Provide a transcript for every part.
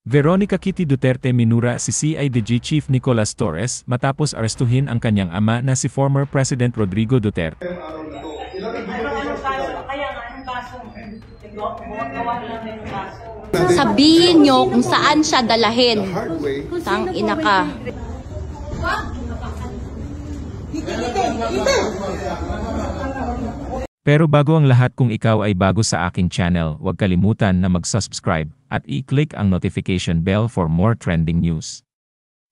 Veronica Kitty Duterte minura si CIDG Chief Nicolas Torres matapos arestuhin ang kanyang ama na si former President Rodrigo Duterte. Sabihin nyo kung saan siya dalahin. Tang ina ka. Pero bago ang lahat, kung ikaw ay bago sa aking channel, huwag kalimutan na mag-subscribe at i-click ang notification bell for more trending news.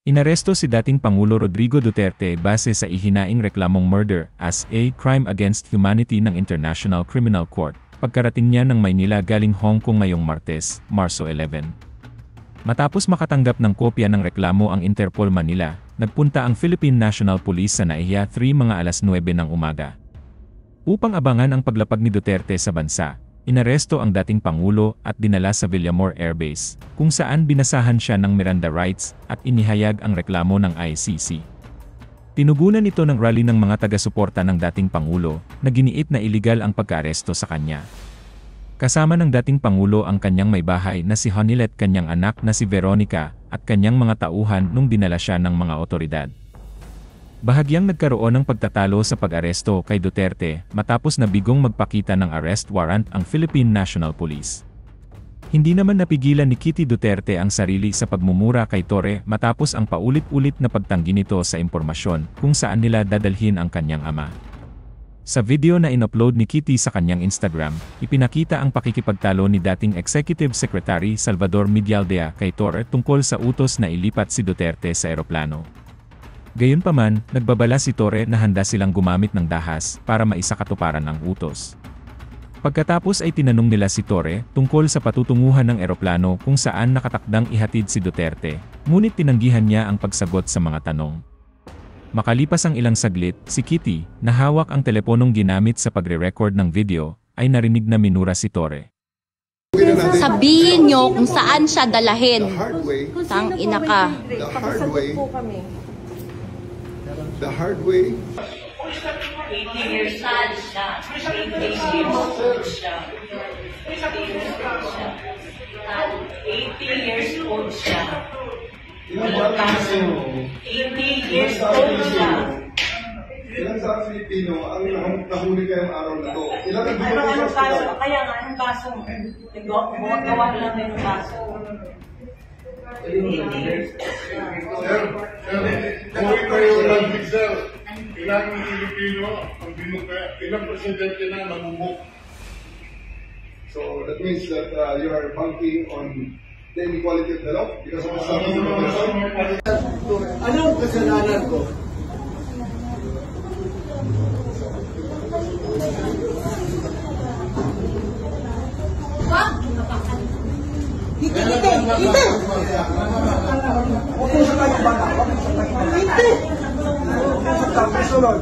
Inaresto si dating Pangulo Rodrigo Duterte base sa ihinaing reklamong murder as a crime against humanity ng International Criminal Court, pagkarating niya ng Maynila galing Hong Kong ngayong Martes, Marso 11. Matapos makatanggap ng kopya ng reklamo ang Interpol Manila, nagpunta ang Philippine National Police sa NAIA 3 mga alas 9 ng umaga. Upang abangan ang paglapag ni Duterte sa bansa, inaresto ang dating Pangulo at dinala sa Villamor Air Base, kung saan binasahan siya ng Miranda rights at inihayag ang reklamo ng ICC. Tinugunan ito ng rally ng mga taga-suporta ng dating Pangulo, na giniit na iligal ang pagkaaresto sa kanya. Kasama ng dating Pangulo ang kanyang may bahay na si Honilet, kanyang anak na si Veronica, at kanyang mga tauhan nung dinala siya ng mga otoridad. Bahagyang nagkaroon ng pagtatalo sa pag-aresto kay Duterte matapos na bigong magpakita ng arrest warrant ang Philippine National Police. Hindi naman napigilan ni Kitty Duterte ang sarili sa pagmumura kay Torre matapos ang paulit-ulit na pagtanggi nito sa impormasyon kung saan nila dadalhin ang kanyang ama. Sa video na in-upload ni Kitty sa kanyang Instagram, ipinakita ang pakikipagtalo ni dating Executive Secretary Salvador Medialdea kay Torre tungkol sa utos na ilipat si Duterte sa eroplano. Gayunpaman, nagbabala si Torre na handa silang gumamit ng dahas para maisakatuparan ang utos. Pagkatapos ay tinanong nila si Torre tungkol sa patutunguhan ng eroplano kung saan nakatakdang ihatid si Duterte, ngunit tinanggihan niya ang pagsagot sa mga tanong. Makalipas ang ilang saglit, si Kitty, na hawak ang teleponong ginamit sa pagre-record ng video, ay narinig na minura si Torre. Sabihin nyo kung saan siya dalahin. Tang ina ka. The hard way. 80 years old siya. 80 years old siya. Walang kaso. 80 years old siya. Ilang sa Filipino ang nahuli kayong araw na to? Ilang Anong kaso? Kaya nga, anong kaso? Gawa lang na yung kaso. Kung kayo lang, sir, ilang Filipino ang binukay, ilang presidente na namumuk. So that means that you are banking on the inequality of the law because of the status of the person. Anong kasalanan ko? Hindi! Huwag mo sa tayo baka. Hindi! Kasunod.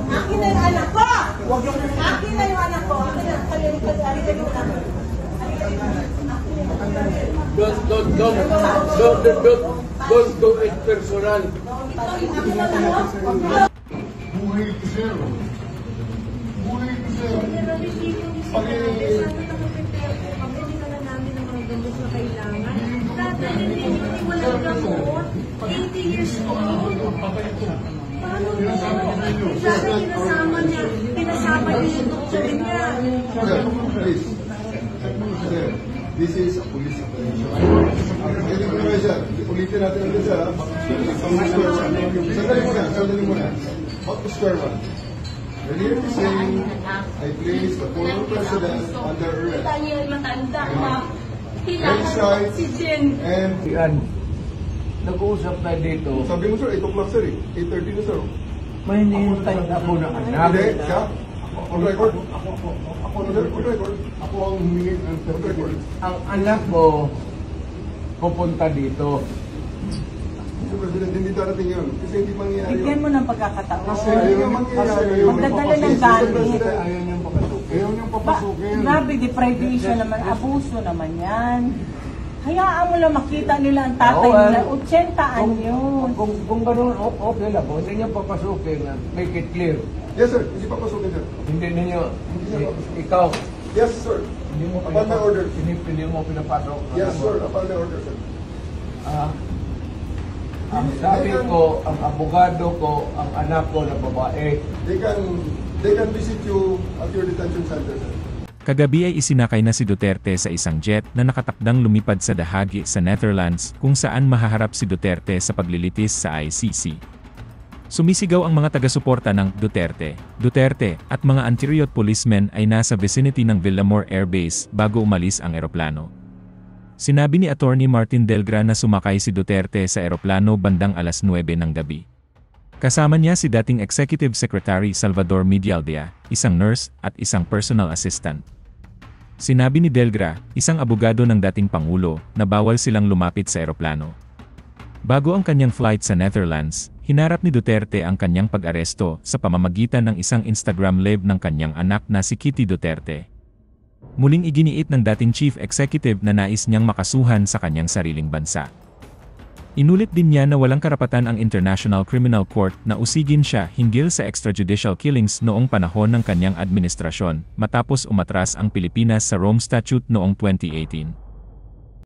Akin na yung anak ko! Akin na yung anak ko! Akin na. Don't do it personal. Buhay ko, sir. Buhay ko, sir. Walang gamot, 80 years old. Paano mo? Dati pinasama niya yung doktor niya. Sir, please. Sir, this is a police operation. Ulitin natin ang sir. Sandali muna. What to square one? Earlier this saying, I place the former president under arrest. Tayo matanda. Kailangan si Jen. And Yan. Nag-uusap na dito. sabi mo sir, 8 o'clock sir eh. 8:30 na sir. May hinihintay ako na anak. Hindi, siya. On record. On record. Ako ang humingi ng record. Ang anak mo pupunta dito. Mr. President, hindi darating yun. Kasi hindi mangyayari yun. Bigyan mo ng pagkakataon. Kasi ayaw mangyayari yun. Magdadala ng gamit. Ayaw niyang papasukin. Ayaw niyang papasukin. Grabe, deprivation naman. Abuso naman yan. Hayaan mo lang makita nila ang tatay nila. 80 anyos. Kung gano'n, okay lang. Kung hindi niyo papasukin, make it clear. Yes sir, hindi papasukin sir. Hindi ninyo, ikaw, Yes, sir. Hindi mo Upon my order. Hindi mo pinapasok. Yes, sir. Upon my order, sir. Ang sabi ko, ang abogado ko, ang anak ko na babae. They can visit you at your detention center, sir. Kagabi ay isinakay na si Duterte sa isang jet na nakatakdang lumipad sa The Hague sa Netherlands kung saan mahaharap si Duterte sa paglilitis sa ICC. Sumisigaw ang mga taga-suporta ng Duterte at mga anti-riot policemen ay nasa vicinity ng Villamor Air Base bago umalis ang eroplano. Sinabi ni Attorney Martin Delgra na sumakay si Duterte sa eroplano bandang alas 9 ng gabi. Kasama niya si dating Executive Secretary Salvador Medialdea, isang nurse at isang personal assistant. Sinabi ni Delgra, isang abogado ng dating Pangulo, na bawal silang lumapit sa eroplano. Bago ang kanyang flight sa Netherlands, hinarap ni Duterte ang kanyang pag-aresto sa pamamagitan ng isang Instagram live ng kanyang anak na si Kitty Duterte. Muling iginiit ng dating Chief Executive na nais niyang makasuhan sa kanyang sariling bansa. Inulit din niya na walang karapatan ang International Criminal Court na usigin siya hinggil sa extrajudicial killings noong panahon ng kanyang administrasyon matapos umatras ang Pilipinas sa Rome Statute noong 2018.